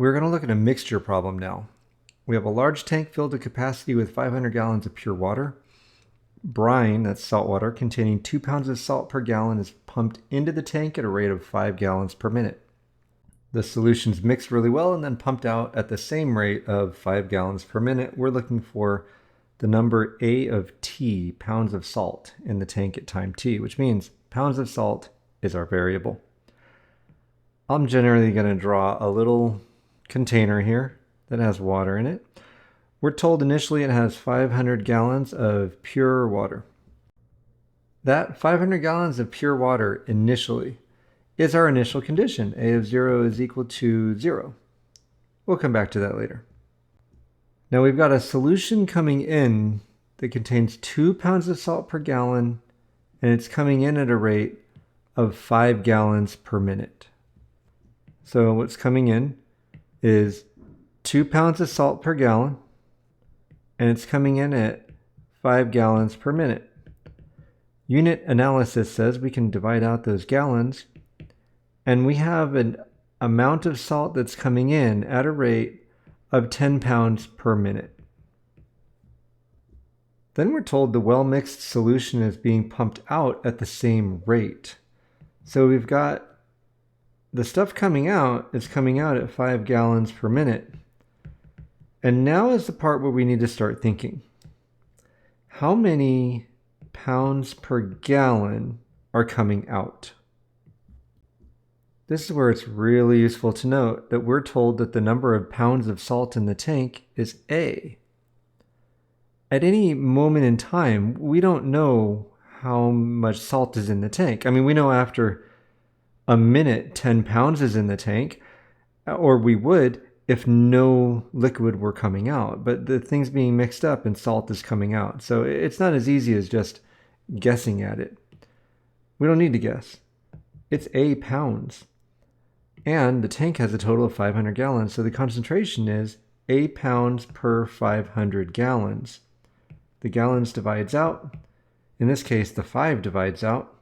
We're going to look at a mixture problem now. We have a large tank filled to capacity with 500 gallons of pure water. Brine, that's salt water, containing 2 pounds of salt per gallon is pumped into the tank at a rate of 5 gallons per minute. The solution's mixed really well and then pumped out at the same rate of 5 gallons per minute. We're looking for the number A of T, pounds of salt, in the tank at time T, which means pounds of salt is our variable. I'm generally going to draw a little container here that has water in it. We're told initially it has 500 gallons of pure water. That 500 gallons of pure water initially is our initial condition. A of 0 is equal to 0. We'll come back to that later. Now we've got a solution coming in that contains 2 pounds of salt per gallon, and it's coming in at a rate of 5 gallons per minute. So what's coming in is 2 pounds of salt per gallon, and it's coming in at 5 gallons per minute. Unit analysis says we can divide out those gallons, and we have an amount of salt that's coming in at a rate of 10 pounds per minute. Then we're told the well-mixed solution is being pumped out at the same rate. So we've got the stuff coming out is coming out at 5 gallons per minute. And now is the part where we need to start thinking. How many pounds per gallon are coming out? This is where it's really useful to note that we're told that the number of pounds of salt in the tank is A. At any moment in time, we don't know how much salt is in the tank. I mean, we know after a minute 10 pounds is in the tank, or we would if no liquid were coming out, but the thing's being mixed up and salt is coming out. So it's not as easy as just guessing at it. We don't need to guess. It's A pounds. And the tank has a total of 500 gallons, so the concentration is A pounds per 500 gallons. The gallons divides out. In this case, the 5 divides out,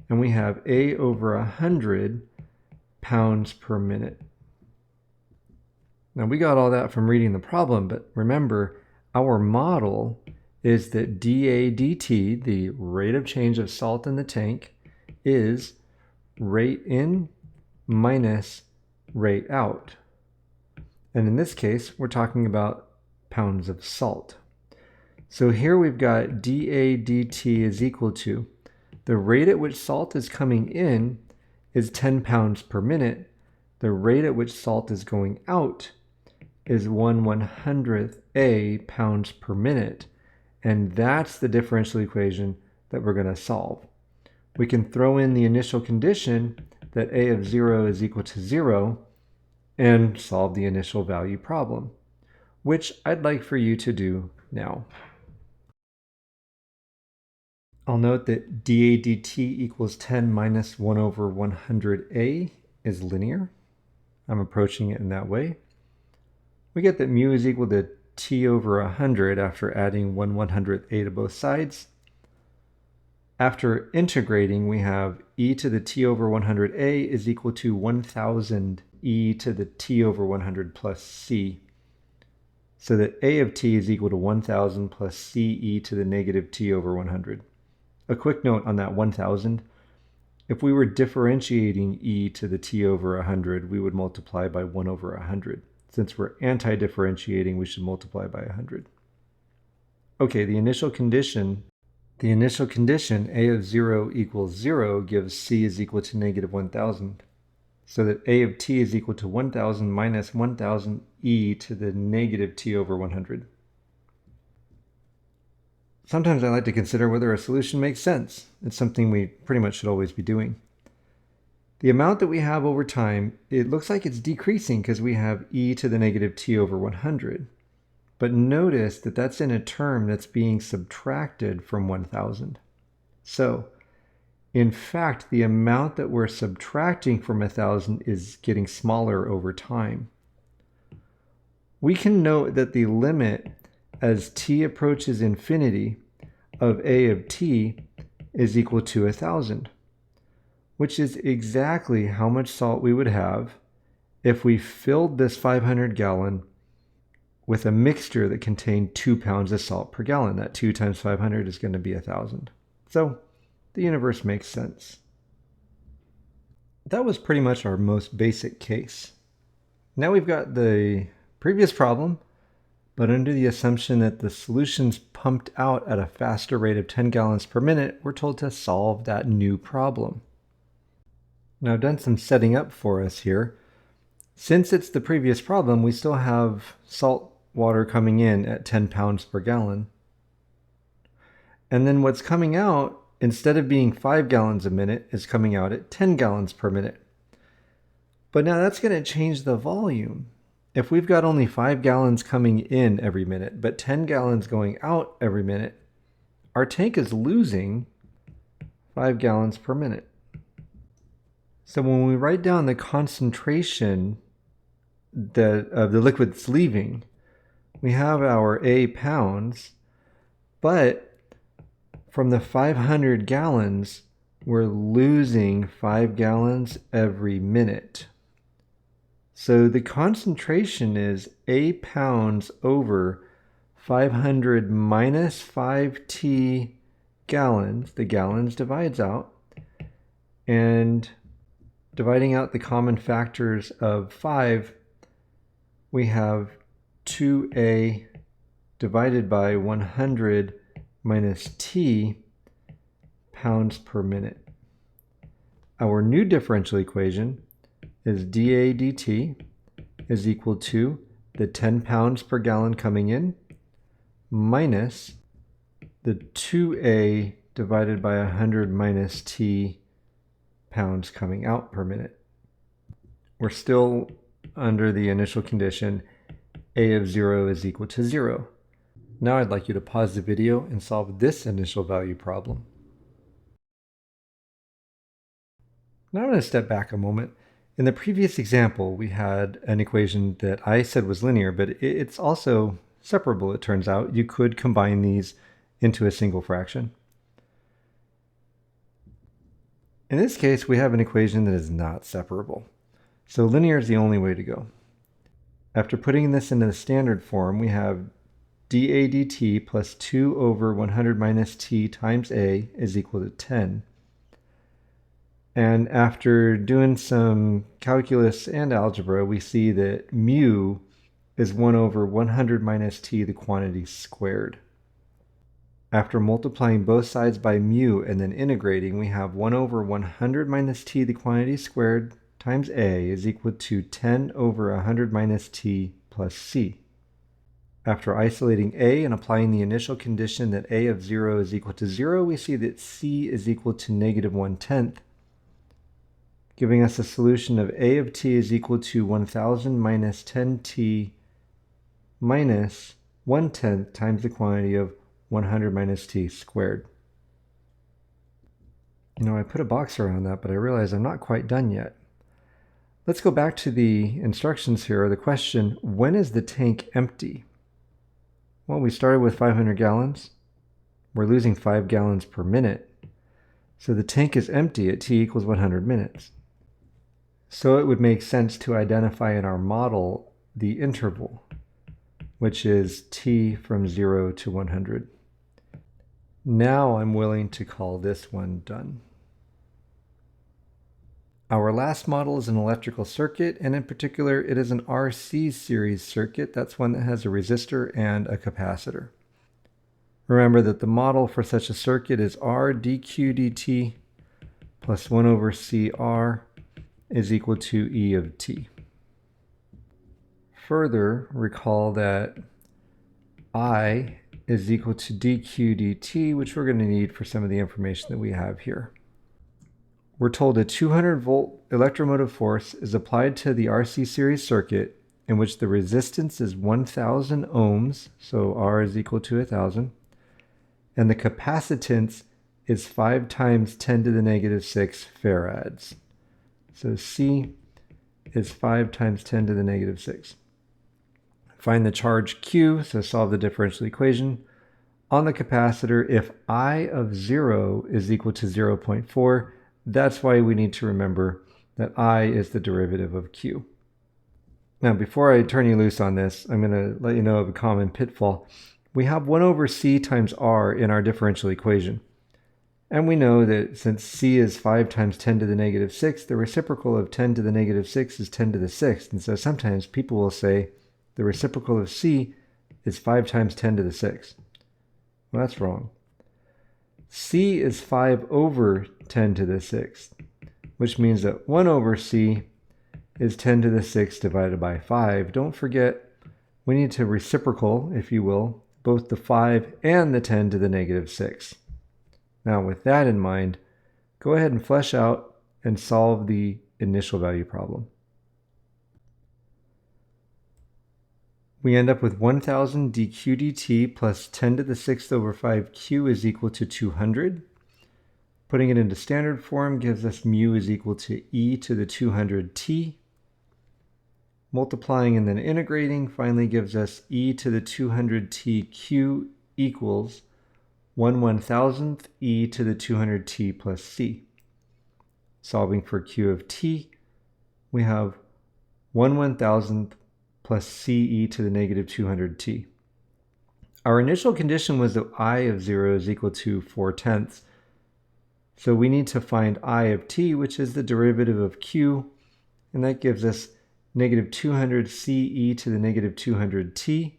and we have A over 100 pounds per minute. Now we got all that from reading the problem, but remember, our model is that dA dt, the rate of change of salt in the tank, is rate in minus rate out. And in this case, we're talking about pounds of salt. So here we've got dA dt is equal to the rate at which salt is coming in is 10 pounds per minute. The rate at which salt is going out is 1/100th A pounds per minute. And that's the differential equation that we're going to solve. We can throw in the initial condition that A of 0 is equal to 0 and solve the initial value problem, which I'd like for you to do now. I'll note that dA dt equals 10 minus 1/100A is linear. I'm approaching it in that way. We get that mu is equal to T over 100 after adding 1/100th A to both sides. After integrating, we have e to the T over 100A is equal to 1000 e to the T over 100 plus C. So that A of T is equal to 1000 plus C e to the negative T over 100. A quick note on that 1000. If we were differentiating e to the T over 100, we would multiply by 1 over 100. Since we're anti-differentiating, we should multiply by 100. Okay, the initial condition, A of 0 equals 0 gives C is equal to negative 1000. So that A of T is equal to 1000 minus 1000 e to the negative T over 100. Sometimes I like to consider whether a solution makes sense. It's something we pretty much should always be doing. The amount that we have over time, it looks like it's decreasing because we have e to the negative T over 100. But notice that that's in a term that's being subtracted from 1000. So, in fact, the amount that we're subtracting from 1000 is getting smaller over time. We can note that the limit as t approaches infinity of A of t is equal to 1000, which is exactly how much salt we would have if we filled this 500 gallon with a mixture that contained 2 pounds of salt per gallon. That 2 times 500 is going to be 1,000. So the universe makes sense. That was pretty much our most basic case. Now we've got the previous problem, but under the assumption that the solution's pumped out at a faster rate of 10 gallons per minute, we're told to solve that new problem. Now I've done some setting up for us here. Since it's the previous problem, we still have salt water coming in at 10 pounds per gallon. And then what's coming out, instead of being 5 gallons a minute, is coming out at 10 gallons per minute. But now that's going to change the volume. If we've got only 5 gallons coming in every minute, but 10 gallons going out every minute, our tank is losing 5 gallons per minute. So when we write down the concentration of the liquid that's leaving, we have our A pounds, but from the 500 gallons, we're losing 5 gallons every minute. So the concentration is A pounds over 500 minus 5T gallons. The gallons divides out, and dividing out the common factors of 5, we have 2A divided by 100 minus T pounds per minute. Our new differential equation is dA dt is equal to the 10 pounds per gallon coming in minus the 2A divided by 100 minus T pounds coming out per minute. We're still under the initial condition A of 0 is equal to 0. Now I'd like you to pause the video and solve this initial value problem. Now I'm going to step back a moment. In the previous example, we had an equation that I said was linear, but it's also separable, it turns out. You could combine these into a single fraction. In this case, we have an equation that is not separable. So linear is the only way to go. After putting this into the standard form, we have dA dt plus 2 over 100 minus t times a is equal to 10. And after doing some calculus and algebra, we see that mu is 1 over 100 minus t, the quantity squared. After multiplying both sides by mu and then integrating, we have 1 over 100 minus t, the quantity squared, times a is equal to 10 over 100 minus t plus c. After isolating a and applying the initial condition that a of 0 is equal to 0, we see that c is equal to negative 1/10, giving us a solution of a of t is equal to 1000 minus 10t minus 1/10 times the quantity of 100 minus t squared. You know, I put a box around that, but I realize I'm not quite done yet. Let's go back to the instructions here, or the question, when is the tank empty? Well, we started with 500 gallons. We're losing 5 gallons per minute. So the tank is empty at t equals 100 minutes. So it would make sense to identify in our model the interval, which is t from 0 to 100. Now I'm willing to call this one done. Our last model is an electrical circuit, and in particular, it is an RC series circuit. That's one that has a resistor and a capacitor. Remember that the model for such a circuit is R dq dt plus 1 over CR is equal to E of t. Further, recall that I is equal to dq dt, which we're going to need for some of the information that we have here. We're told a 200 volt electromotive force is applied to the RC series circuit in which the resistance is 1000 ohms, so R is equal to 1000, and the capacitance is 5 times 10 to the negative 6 farads. So C is 5 times 10 to the negative 6. Find the charge Q, so solve the differential equation. On the capacitor, if I of 0 is equal to 0.4, that's why we need to remember that I is the derivative of Q. Now, before I turn you loose on this, I'm going to let you know of a common pitfall. We have 1 over c times r in our differential equation. And we know that since c is 5 times 10 to the negative 6, the reciprocal of 10 to the negative 6 is 10 to the 6th. And so sometimes people will say the reciprocal of c is 5 times 10 to the 6th. Well, that's wrong. C is 5 over 10 to the 6th, which means that 1 over c is 10 to the 6th divided by 5. Don't forget, we need to reciprocal, if you will, both the 5 and the 10 to the negative 6. Now, with that in mind, go ahead and flesh out and solve the initial value problem. We end up with 1000 dq dt plus 10 to the 6th over 5q is equal to 200. Putting it into standard form gives us mu is equal to e to the 200t. Multiplying and then integrating finally gives us e to the 200tq equals 1/1000th e to the 200t plus c. Solving for q of t, we have 1/1000th plus ce to the negative 200t. Our initial condition was that I of 0 is equal to 4/10. So we need to find I of t, which is the derivative of q, and that gives us negative 200 ce to the negative 200t,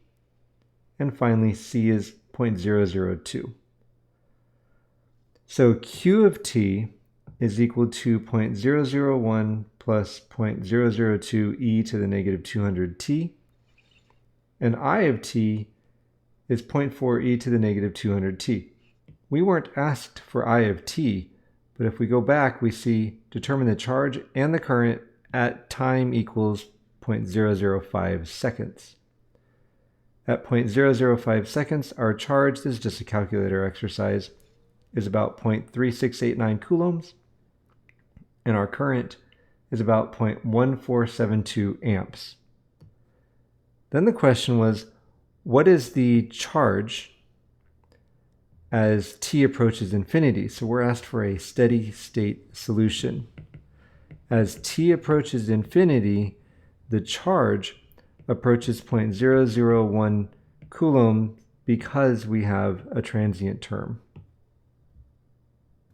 and finally c is 0.002. So q of t is equal to 0.001 plus 0.002 e to the negative 200t, and I of t is 0.4 e to the negative 200t. We weren't asked for I of t, but if we go back, we see determine the charge and the current at time equals 0.005 seconds. At 0.005 seconds, our charge, this is just a calculator exercise, is about 0.3689 coulombs, and our current is about 0.1472 amps. Then the question was, what is the charge as t approaches infinity? So we're asked for a steady state solution. As t approaches infinity, the charge approaches 0.001 coulomb because we have a transient term.